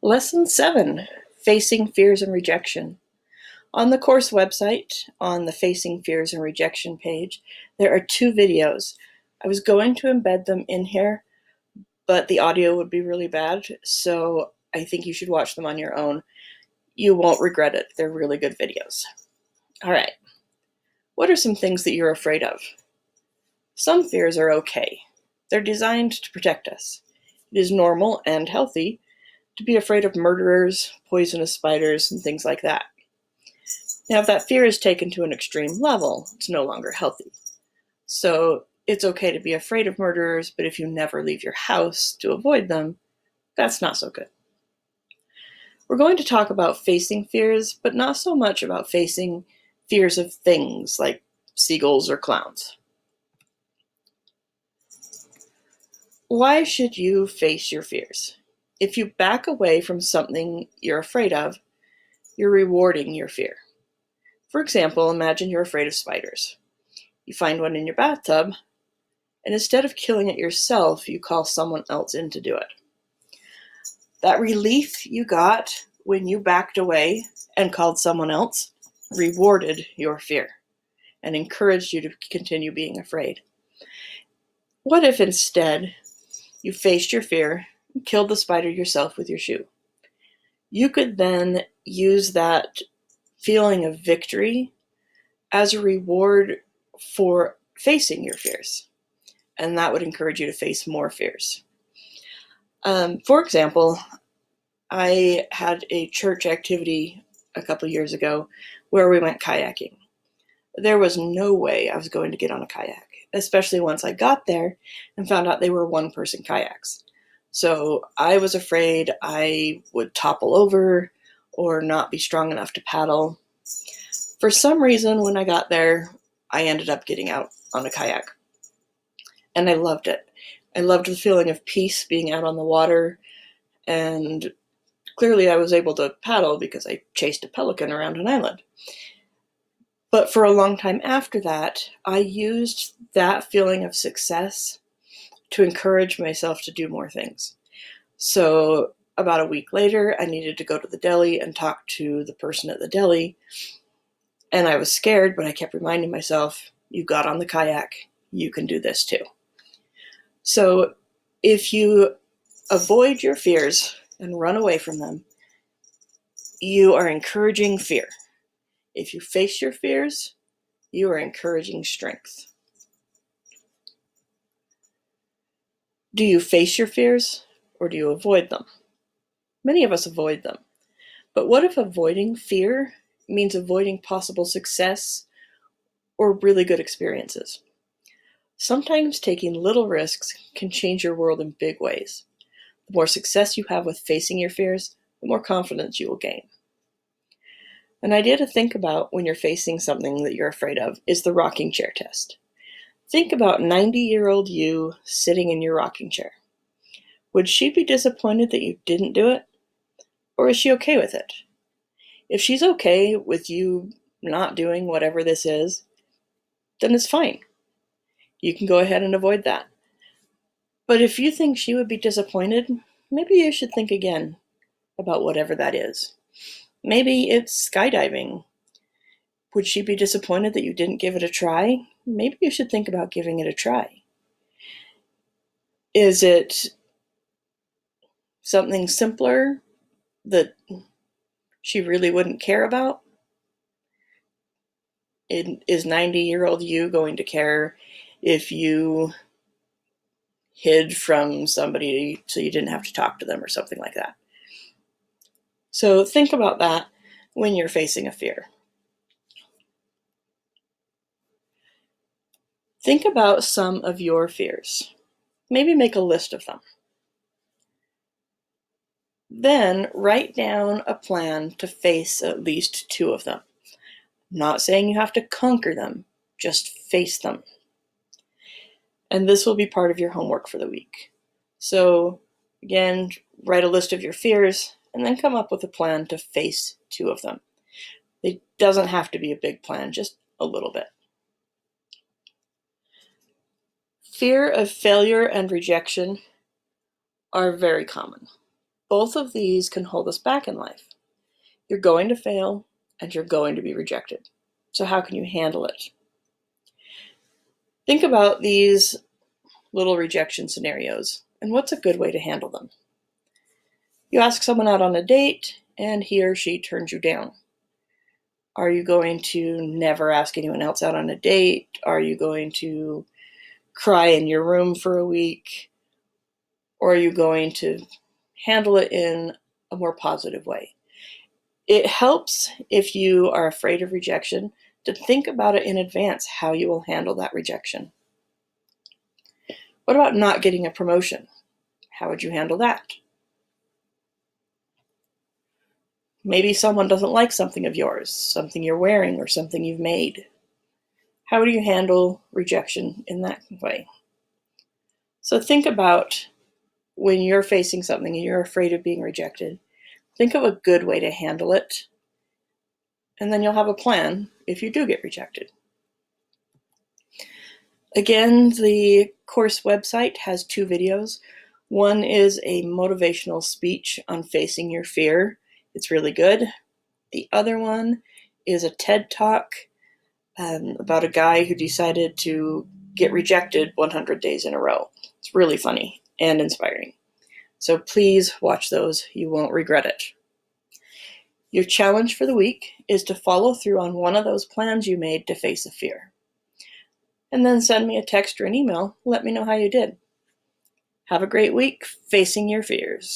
Lesson 7, Facing Fears and Rejection. On the course website, on the Facing Fears and Rejection page, there are 2 videos. I was going to embed them in here, but the audio would be really bad, so I think you should watch them on your own. You won't regret it. They're really good videos. All right. What are some things that you're afraid of? Some fears are okay. They're designed to protect us. It is normal and healthy to be afraid of murderers, poisonous spiders, and things like that. Now, if that fear is taken to an extreme level, it's no longer healthy. So it's okay to be afraid of murderers, but if you never leave your house to avoid them, that's not so good. We're going to talk about facing fears, but not so much about facing fears of things like seagulls or clowns. Why should you face your fears? If you back away from something you're afraid of, you're rewarding your fear. For example, imagine you're afraid of spiders. You find one in your bathtub, and instead of killing it yourself, you call someone else in to do it. That relief you got when you backed away and called someone else rewarded your fear and encouraged you to continue being afraid. What if instead you faced your fear and killed the spider yourself with your shoe? You could then use that feeling of victory as a reward for facing your fears, and that would encourage you to face more fears. For example, I had a church activity a couple years ago where we went kayaking. There was no way I was going to get on a kayak, especially once I got there and found out they were one-person kayaks. So I was afraid I would topple over or not be strong enough to paddle. For some reason, when I got there, I ended up getting out on a kayak. And I loved it. I loved the feeling of peace being out on the water, and clearly I was able to paddle because I chased a pelican around an island. But for a long time after that, I used that feeling of success to encourage myself to do more things. So about a week later, I needed to go to the deli and talk to the person at the deli. And I was scared, but I kept reminding myself, you got on the kayak, you can do this too. So if you avoid your fears and run away from them, you are encouraging fear. If you face your fears, you are encouraging strength. Do you face your fears or do you avoid them? Many of us avoid them. But what if avoiding fear means avoiding possible success or really good experiences? Sometimes taking little risks can change your world in big ways. The more success you have with facing your fears, the more confidence you will gain. An idea to think about when you're facing something that you're afraid of is the rocking chair test. Think about 90-year-old you sitting in your rocking chair. Would she be disappointed that you didn't do it? Or is she okay with it? If she's okay with you not doing whatever this is, then it's fine. You can go ahead and avoid that. But if you think she would be disappointed, maybe you should think again about whatever that is. Maybe it's skydiving. Would she be disappointed that you didn't give it a try? Maybe you should think about giving it a try. Is it something simpler that she really wouldn't care about? Is 90-year-old you going to care if you hid from somebody so you didn't have to talk to them or something like that? So think about that when you're facing a fear. Think about some of your fears. Maybe make a list of them. Then write down a plan to face at least 2 of them. I'm not saying you have to conquer them, just face them. And this will be part of your homework for the week. So again, write a list of your fears and then come up with a plan to face 2 of them. It doesn't have to be a big plan, just a little bit. Fear of failure and rejection are very common. both of these can hold us back in life. You're going to fail and you're going to be rejected. So how can you handle it? Think about these little rejection scenarios and what's a good way to handle them. You ask someone out on a date and he or she turns you down. Are you going to never ask anyone else out on a date? Are you going to cry in your room for a week? Or are you going to handle it in a more positive way? It helps if you are afraid of rejection to think about it in advance, how you will handle that rejection. What about not getting a promotion? How would you handle that? Maybe someone doesn't like something of yours, something you're wearing or something you've made. How do you handle rejection in that way? So think about when you're facing something and you're afraid of being rejected. Think of a good way to handle it, and then you'll have a plan if you do get rejected. Again, the course website has 2 videos. One is a motivational speech on facing your fear. It's really good. The other one is a TED Talk about a guy who decided to get rejected 100 days in a row. It's really funny and inspiring. So please watch those. You won't regret it. Your challenge for the week is to follow through on one of those plans you made to face a fear. And then send me a text or an email. Let me know how you did. Have a great week facing your fears.